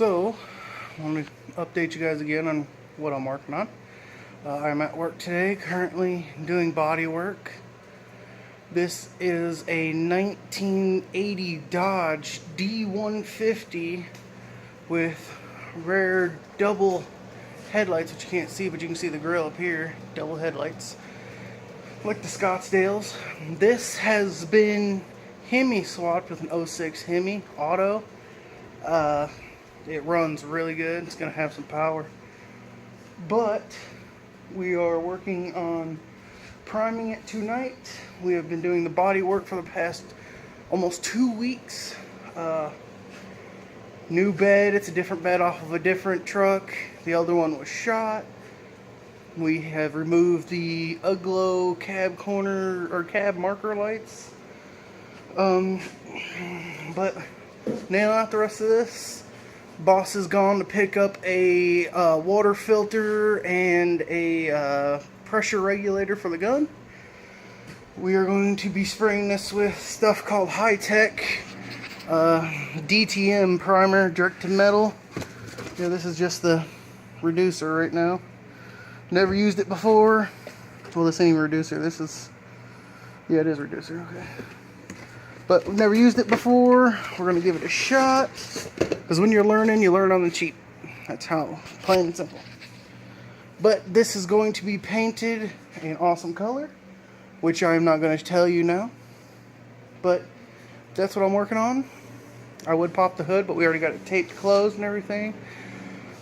So, I want to update you guys again on what I'm working on. I'm at work today, currently doing body work. This is a 1980 Dodge D150 with rare double headlights, which you can't see, but you can see the grill up here. Double headlights, like the Scottsdales. This has been Hemi swapped with an 06 Hemi auto. It runs really good. It's going to have some power. But we are working on priming it tonight. We have been doing the body work for the past almost 2 weeks. New bed. It's a different bed off of a different truck. The other one was shot. We have removed the Uglo cab corner or cab marker lights. But nailing out the rest of this. Boss has gone to pick up a water filter and a pressure regulator for the gun. We are going to be spraying this with stuff called teck DTM primer, direct to metal. Yeah, this is just the reducer right now. Never used it before. Well, this ain't even reducer. This is, yeah, it is reducer. Okay. But we've never used it before. We're going to give it a shot. Because when you're learning, you learn on the cheap. That's how, plain and simple. But this is going to be painted an awesome color, which I'm not going to tell you now. But that's what I'm working on. I would pop the hood, but we already got it taped closed and everything.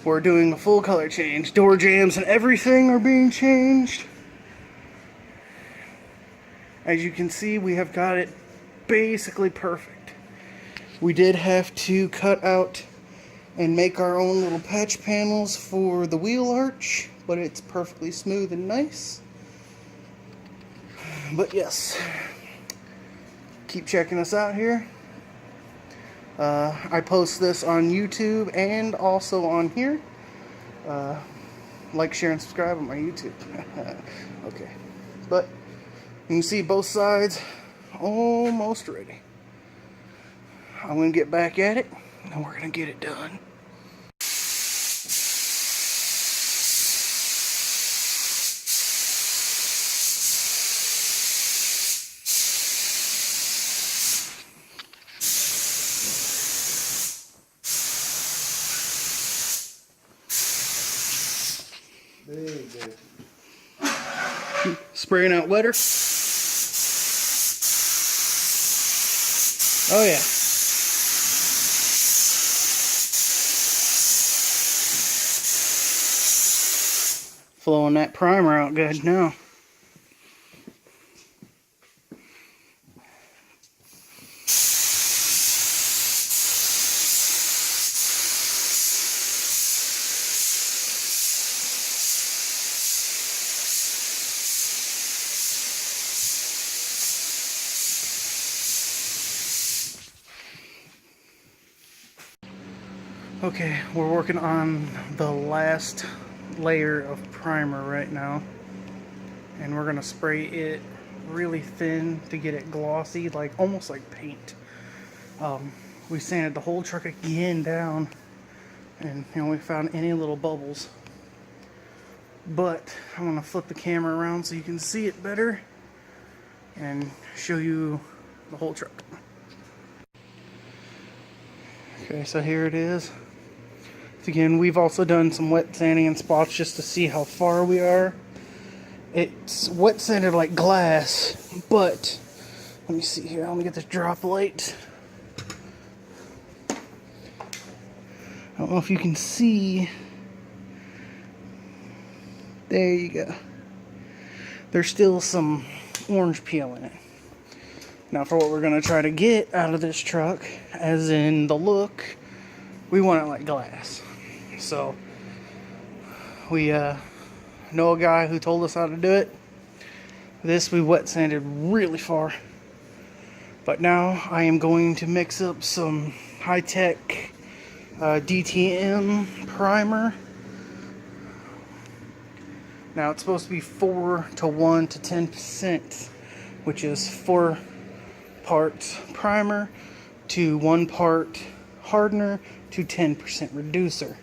We're doing a full color change. Door jambs and everything are being changed. As you can see, we have got it basically perfect. We did have to cut out and make our own little patch panels for the wheel arch, but it's perfectly smooth and nice. But yes, keep checking us out here. I post this on YouTube and also on here. Like, share, and subscribe on my YouTube. Okay, but you can see both sides almost ready. I'm going to get back at it, and we're going to get it done. Big. Spraying out wetter. Oh yeah. Flowing that primer out good now. Okay, we're working on the last layer of primer right now, and we're gonna spray it really thin to get it glossy, like almost like paint. We sanded the whole truck again down, and we found any little bubbles. But I'm gonna flip the camera around so you can see it better and show you the whole truck. Okay, so here it is. Again, we've also done some wet sanding in spots just to see how far we are. It's wet sanded like glass, but let me see here. Let me get this drop light. I don't know if you can see. There you go. There's still some orange peel in it. Now, for what we're going to try to get out of this truck, as in the look, we want it like glass. So, we know a guy who told us how to do it. This we wet sanded really far. But now I am going to mix up some teck DTM primer. Now it's supposed to be 4 to 1 to 10%, which is 4 parts primer to 1 part hardener to 10% reducer.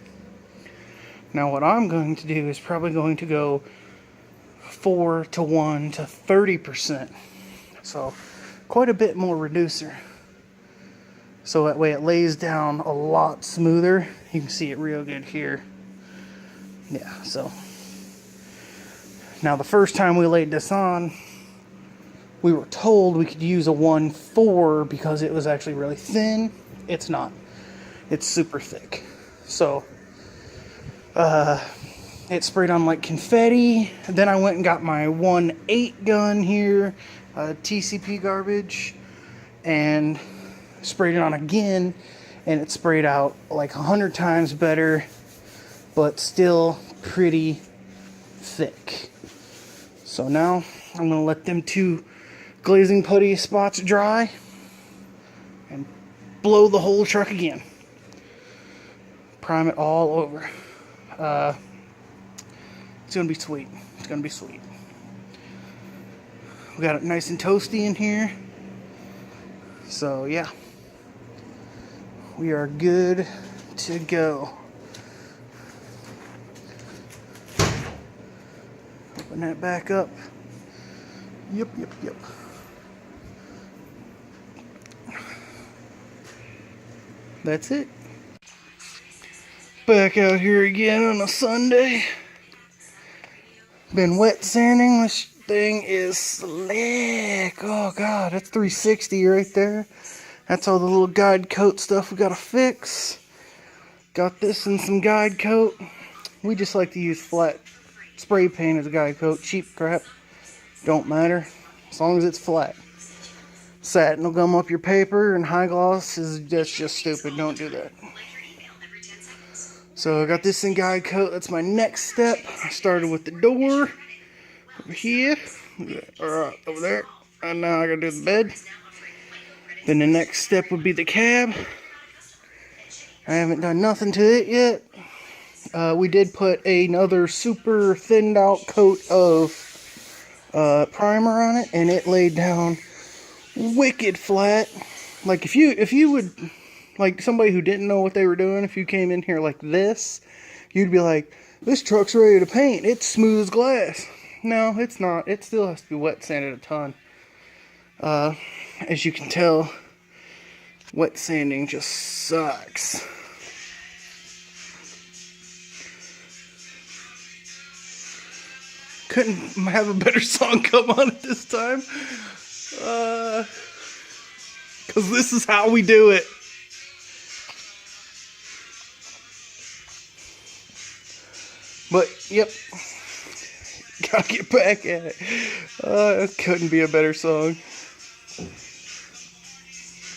Now what I'm going to do is probably going to go 4 to 1 to 30%. So quite a bit more reducer. So that way it lays down a lot smoother. You can see it real good here. Yeah, so. Now the first time we laid this on, we were told we could use a 1.4 because it was actually really thin. It's not. It's super thick. So, it sprayed on like confetti. Then I went and got my 1.8 gun here, TCP garbage, and sprayed it on again, and it sprayed out like 100 times better, but still pretty thick. So now I'm gonna let them two glazing putty spots dry and blow the whole truck again. Prime it all over. It's gonna be sweet. It's gonna be sweet. We got it nice and toasty in here. So yeah, we are good to go. Open that back up. Yep. That's it. Back out here again on a Sunday. Been wet sanding. This thing is slick. Oh god, that's 360 right there. That's all the little guide coat stuff we gotta fix. Got this in some guide coat. We just like to use flat spray paint as a guide coat. Cheap crap. Don't matter. As long as it's flat. Satin will gum up your paper, and high gloss that's just stupid. Don't do that. So I got this in guide coat. That's my next step. I started with the door over here, or over there, and now I gotta do the bed. Then the next step would be the cab. I haven't done nothing to it yet. We did put another super thinned out coat of primer on it, and it laid down wicked flat. Like if you would, like somebody who didn't know what they were doing, if you came in here like this, you'd be like, this truck's ready to paint. It's smooth as glass. No, it's not. It still has to be wet sanded a ton. As you can tell, wet sanding just sucks. Couldn't have a better song come on at this time. Because this is how we do it. But, yep. Gotta get back at it. It couldn't be a better song.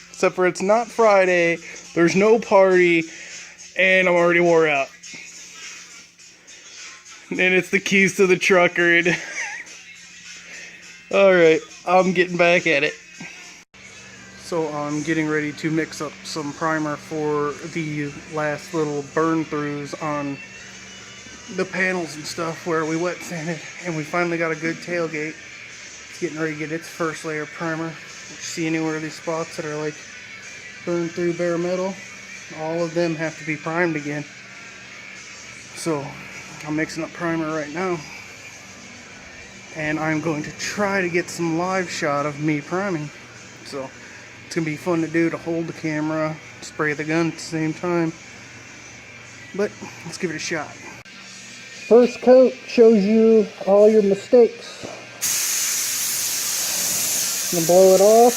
Except for it's not Friday, there's no party, and I'm already wore out. And it's the keys to the trucker. Alright, I'm getting back at it. So I'm getting ready to mix up some primer for the last little burn throughs on the panels and stuff where we wet sanded, and we finally got a good tailgate. It's getting ready to get its first layer of primer. See anywhere of these spots that are like burned through bare metal, all of them have to be primed again. So I'm mixing up primer right now, and I'm going to try to get some live shot of me priming. So it's gonna be fun to do, to hold the camera, spray the gun at the same time. But let's give it a shot. First coat shows you all your mistakes. I'm gonna blow it off.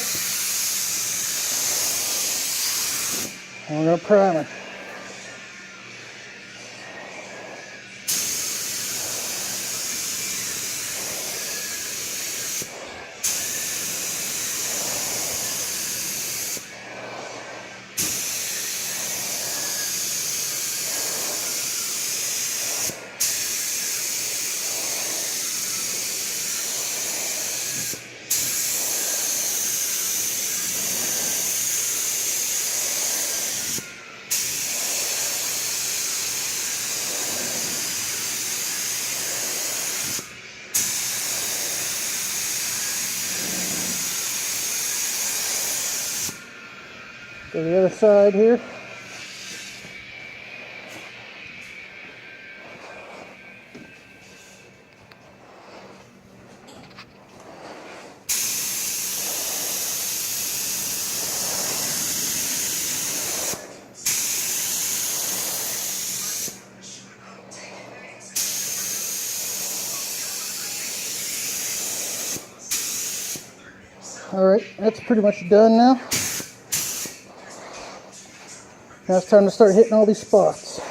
And we're gonna prime it. Go to the other side here. Alright, that's pretty much done now. Now it's time to start hitting all these spots.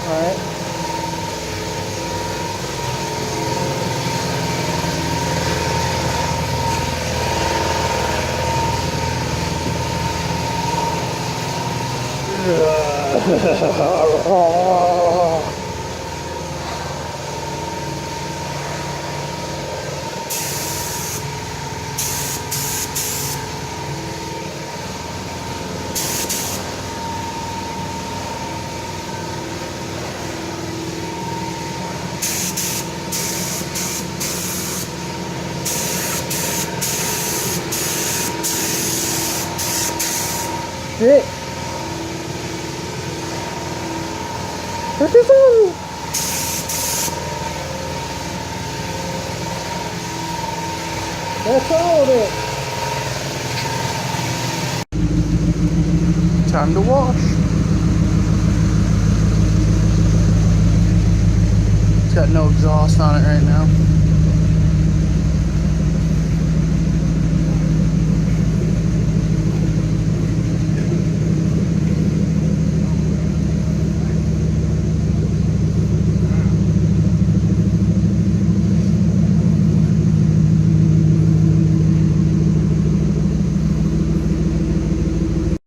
Alright. Shit. That's all of it. Time to wash. It's got no exhaust on it right now.